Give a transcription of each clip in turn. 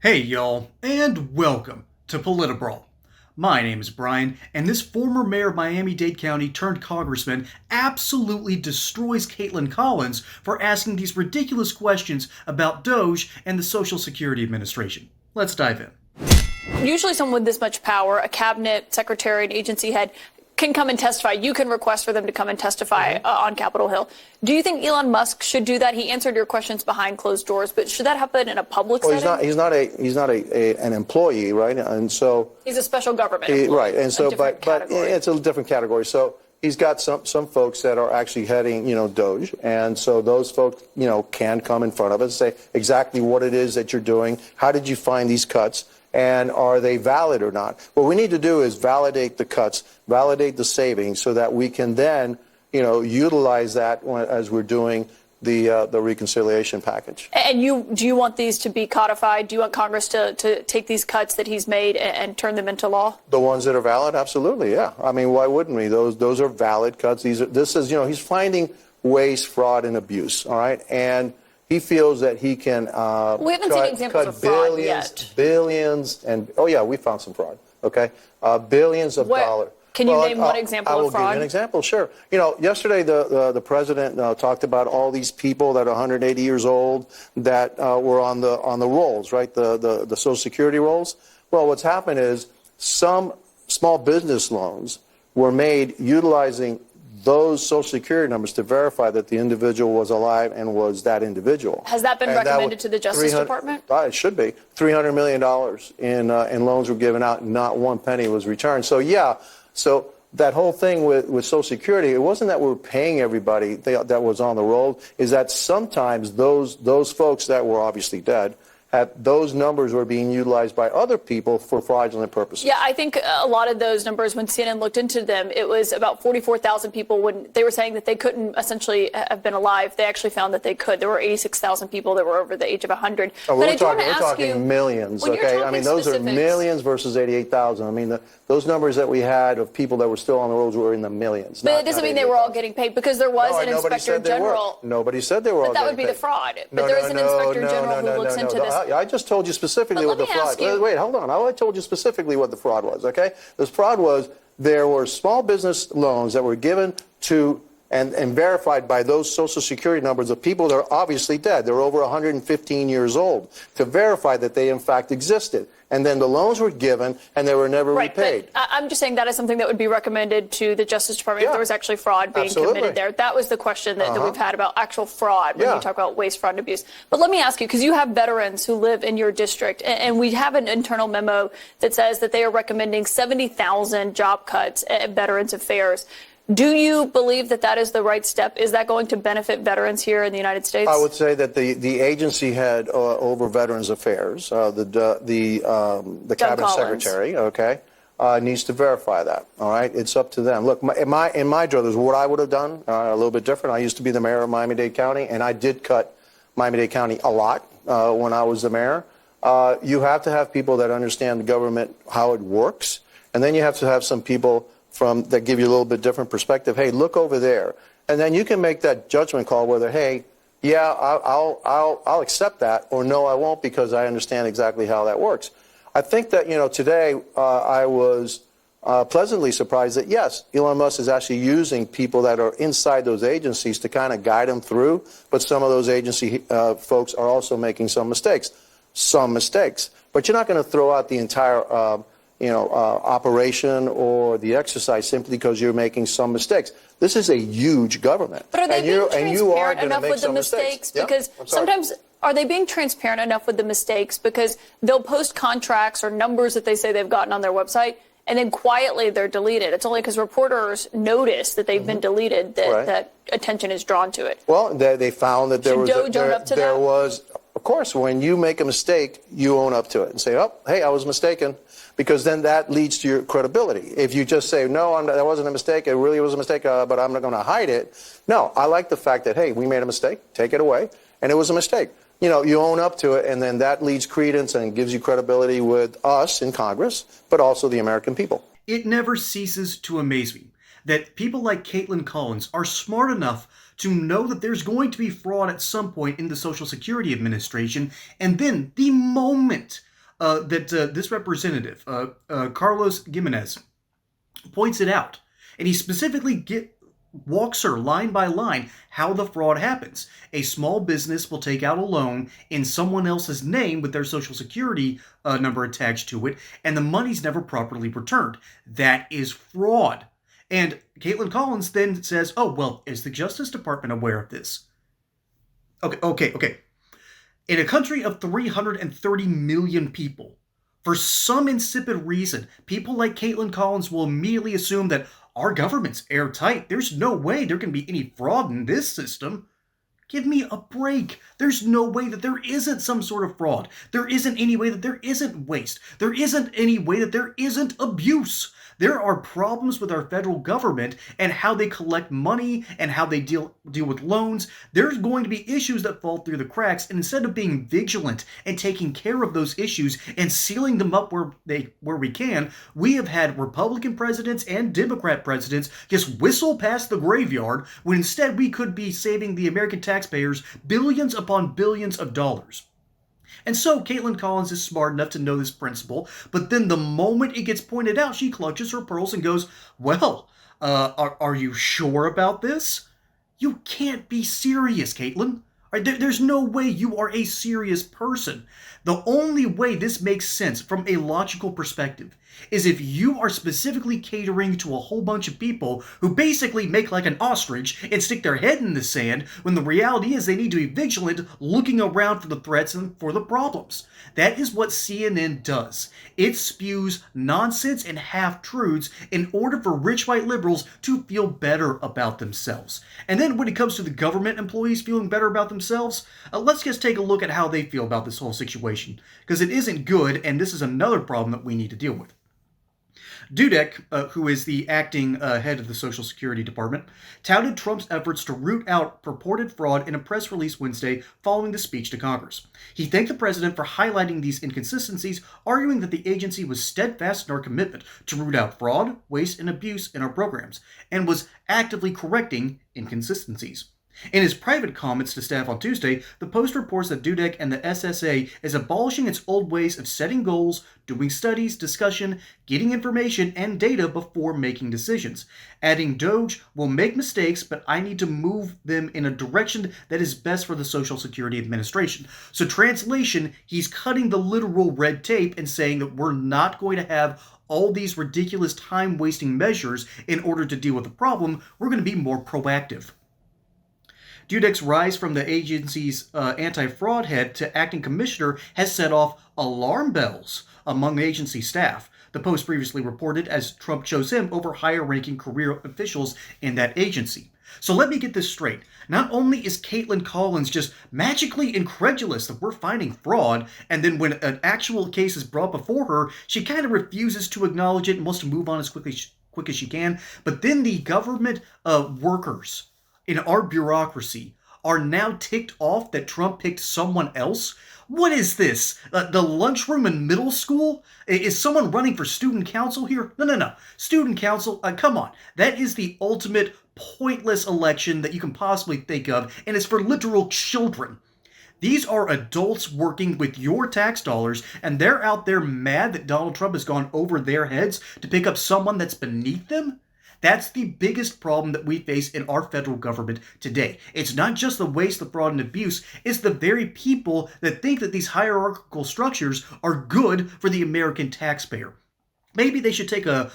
Hey y'all, and welcome to Politibrawl. My name is Brian, and this former mayor of Miami-Dade County turned congressman absolutely destroys Kaitlan Collins for asking these ridiculous questions about DOGE and the Social Security Administration. Let's dive in. Usually someone with this much power, a cabinet secretary, an agency head, can come and testify. You can request for them to come and testify on Capitol Hill. Do you think Elon Musk should do that? He answered your questions behind closed doors, but should that happen in a public setting? He's not an employee, right? And so he's a special government employee, right. And so, but category. it's a different category. So he's got some folks that are actually heading, DOGE, and so those folks, can come in front of us and say exactly what it is that you're doing. How did you find these cuts? And are they valid or not? What we need to do is validate the cuts, validate the savings, so that we can then, utilize that as we're doing the reconciliation package. And do you want these to be codified? Do you want Congress to take these cuts that he's made and turn them into law? The ones that are valid, absolutely, yeah. I mean, why wouldn't we? Those are valid cuts. He's finding waste, fraud, and abuse. All right, and he feels that he can we haven't seen examples of fraud billions, and we found some fraud. Okay, billions of dollars. Can you name one example of fraud? I will give you an example. Sure. Yesterday the president talked about all these people that are 180 years old that were on the rolls, right? The Social Security rolls. Well, what's happened is some small business loans were made utilizing those Social Security numbers to verify that the individual was alive and was that individual. Has that been recommended to the Justice Department? It should be. $300 million in loans were given out, and not one penny was returned. So, so that whole thing with Social Security, it wasn't that we were paying everybody that was on the roll, is that sometimes those folks that were obviously dead, those numbers were being utilized by other people for fraudulent purposes. Yeah, I think a lot of those numbers, when CNN looked into them, it was about 44,000 people. When they were saying that they couldn't essentially have been alive, they actually found that they could. There were 86,000 people that were over the age of 100. We're talking millions, okay? I mean, those are millions versus 88,000. I mean, those numbers that we had of people that were still on the roads were in the millions. But it doesn't mean they were all getting paid, because there was an inspector general. Nobody said they were all getting paid. But that would be the fraud. But there is an inspector general who looks into this. I just told you specifically what the fraud was. Wait, hold on. I told you specifically what the fraud was, okay? This fraud was there were small business loans that were given to and verified by those Social Security numbers of people that are obviously dead. They're over 115 years old, to verify that they in fact existed. And then the loans were given, and they were never repaid. But I'm just saying that is something that would be recommended to the Justice Department if there was actually fraud being committed there. That was the question that we've had about actual fraud when you talk about waste, fraud, and abuse. But let me ask you, because you have veterans who live in your district, and we have an internal memo that says that they are recommending 70,000 job cuts at Veterans Affairs. Do you believe that that is the right step? Is that going to benefit veterans here in the United States? I would say that the agency head over Veterans Affairs, the cabinet secretary, needs to verify that. All right, it's up to them. Look, in my druthers, what I would have done a little bit different. I used to be the mayor of Miami-Dade County, and I did cut Miami-Dade County a lot when I was the mayor. You have to have people that understand the government, how it works, and then you have to have some people that give you a little bit different perspective. Hey, look over there, and then you can make that judgment call whether, hey, yeah, I'll accept that, or no, I won't, because I understand exactly how that works. I think that today I was pleasantly surprised that yes, Elon Musk is actually using people that are inside those agencies to kind of guide them through, but some of those agency folks are also making some mistakes. But you're not going to throw out the entire operation or the exercise simply because you're making some mistakes. This is a huge government. But are they being transparent enough with the mistakes? Because sometimes, are they being transparent enough with the mistakes? Because they'll post contracts or numbers that they say they've gotten on their website, and then quietly they're deleted. It's only because reporters notice that they've been deleted that attention is drawn to it. Well, they found that there was, of course, when you make a mistake, you own up to it and say, oh, hey, I was mistaken. Because then that leads to your credibility. If you just say, no, that wasn't a mistake, it really was a mistake, but I'm not going to hide it. No, I like the fact that, hey, we made a mistake, take it away, and it was a mistake. You own up to it, and then that leads credence and gives you credibility with us in Congress, but also the American people. It never ceases to amaze me that people like Kaitlan Collins are smart enough to know that there's going to be fraud at some point in the Social Security Administration, and then the moment that this representative, Carlos Gimenez, points it out. And he specifically walks her line by line how the fraud happens. A small business will take out a loan in someone else's name with their social security number attached to it, and the money's never properly returned. That is fraud. And Kaitlan Collins then says, oh, well, is the Justice Department aware of this? Okay. In a country of 330 million people, for some insipid reason, people like Kaitlan Collins will immediately assume that our government's airtight. There's no way there can be any fraud in this system. Give me a break. There's no way that there isn't some sort of fraud. There isn't any way that there isn't waste. There isn't any way that there isn't abuse. There are problems with our federal government and how they collect money and how they deal with loans. There's going to be issues that fall through the cracks, and instead of being vigilant and taking care of those issues and sealing them up where we can, we have had Republican presidents and Democrat presidents just whistle past the graveyard when instead we could be saving the American taxpayers billions upon billions of dollars. And so Kaitlan Collins is smart enough to know this principle, but then the moment it gets pointed out, she clutches her pearls and goes, well, are you sure about this? You can't be serious, Kaitlan. There's no way you are a serious person. The only way this makes sense from a logical perspective is if you are specifically catering to a whole bunch of people who basically make like an ostrich and stick their head in the sand when the reality is they need to be vigilant, looking around for the threats and for the problems. That is what CNN does. It spews nonsense and half-truths in order for rich white liberals to feel better about themselves. And then when it comes to the government employees feeling better about themselves, let's just take a look at how they feel about this whole situation, because it isn't good, and this is another problem that we need to deal with. Dudek, who is the acting head of the Social Security Department, touted Trump's efforts to root out purported fraud in a press release Wednesday following the speech to Congress. He thanked the president for highlighting these inconsistencies, arguing that the agency was steadfast in our commitment to root out fraud, waste, and abuse in our programs, and was actively correcting inconsistencies. In his private comments to staff on Tuesday, the Post reports that Dudek and the SSA is abolishing its old ways of setting goals, doing studies, discussion, getting information, and data before making decisions, adding DOGE will make mistakes, but I need to move them in a direction that is best for the Social Security Administration. So translation, he's cutting the literal red tape and saying that we're not going to have all these ridiculous time-wasting measures in order to deal with the problem. We're going to be more proactive. Dudek's rise from the agency's anti-fraud head to acting commissioner has set off alarm bells among agency staff. The Post previously reported as Trump chose him over higher-ranking career officials in that agency. So let me get this straight. Not only is Kaitlan Collins just magically incredulous that we're finding fraud, and then when an actual case is brought before her, she kind of refuses to acknowledge it and wants to move on as quick as she can, but then the government workers in our bureaucracy are now ticked off that Trump picked someone else? What is this? The lunchroom in middle school? Is someone running for student council here? No. Student council? Come on. That is the ultimate pointless election that you can possibly think of, and it's for literal children. These are adults working with your tax dollars, and they're out there mad that Donald Trump has gone over their heads to pick up someone that's beneath them? That's the biggest problem that we face in our federal government today. It's not just the waste, the fraud, and abuse. It's the very people that think that these hierarchical structures are good for the American taxpayer. Maybe they should take a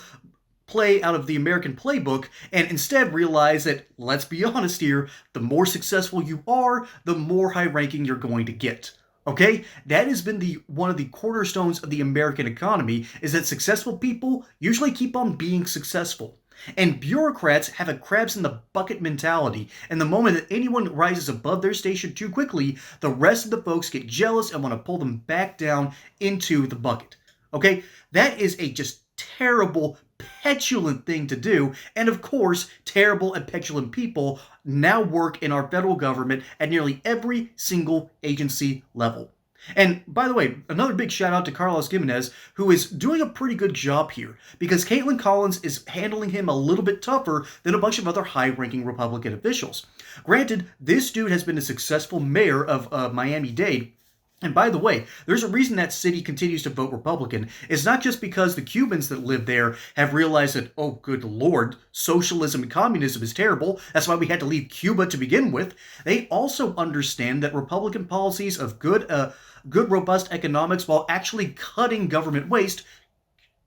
play out of the American playbook and instead realize that, let's be honest here, the more successful you are, the more high-ranking you're going to get. Okay? That has been one of the cornerstones of the American economy, is that successful people usually keep on being successful. And bureaucrats have a crabs in the bucket mentality, and the moment that anyone rises above their station too quickly, the rest of the folks get jealous and want to pull them back down into the bucket. Okay? That is a just terrible, petulant thing to do, and of course, terrible and petulant people now work in our federal government at nearly every single agency level. And by the way, another big shout out to Carlos Gimenez, who is doing a pretty good job here, because Kaitlan Collins is handling him a little bit tougher than a bunch of other high-ranking Republican officials. Granted, this dude has been a successful mayor of Miami-Dade, And by the way, there's a reason that city continues to vote Republican. It's not just because the Cubans that live there have realized that, oh, good Lord, socialism and communism is terrible. That's why we had to leave Cuba to begin with. They also understand that Republican policies of good, robust economics while actually cutting government waste,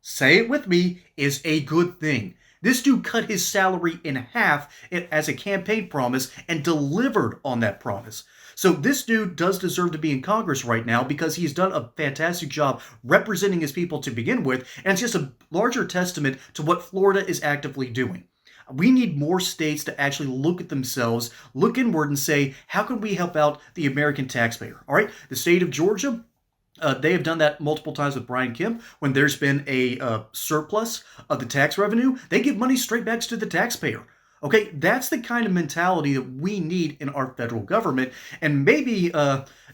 say it with me, is a good thing. This dude cut his salary in half as a campaign promise and delivered on that promise. So this dude does deserve to be in Congress right now because he's done a fantastic job representing his people to begin with, and it's just a larger testament to what Florida is actively doing. We need more states to actually look at themselves, look inward, and say, how can we help out the American taxpayer? All right, the state of Georgia, they have done that multiple times with Brian Kemp. When there's been a surplus of the tax revenue, they give money straight back to the taxpayer. Okay, that's the kind of mentality that we need in our federal government. And maybe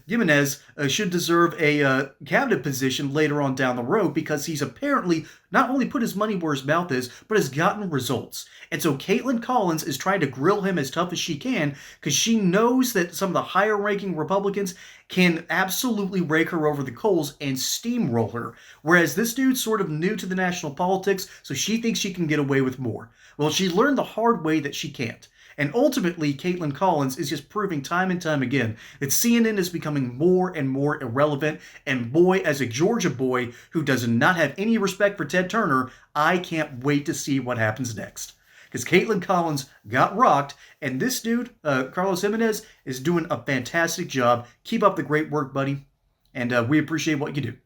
Gimenez should deserve a cabinet position later on down the road because he's apparently not only put his money where his mouth is, but has gotten results. And so Kaitlan Collins is trying to grill him as tough as she can because she knows that some of the higher ranking Republicans can absolutely rake her over the coals and steamroll her. Whereas this dude's sort of new to the national politics, so she thinks she can get away with more. Well, she learned the hard way that she can't. And ultimately, Kaitlan Collins is just proving time and time again that CNN is becoming more and more irrelevant. And boy, as a Georgia boy who does not have any respect for Ted Turner, I can't wait to see what happens next. Because Kaitlan Collins got rocked, and this dude, Carlos Gimenez, is doing a fantastic job. Keep up the great work, buddy, and we appreciate what you do.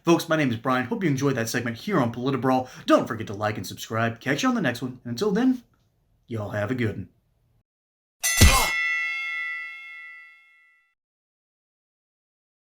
Folks, my name is Brian. Hope you enjoyed that segment here on Politibrawl. Don't forget to like and subscribe. Catch you on the next one. And until then, y'all have a good one.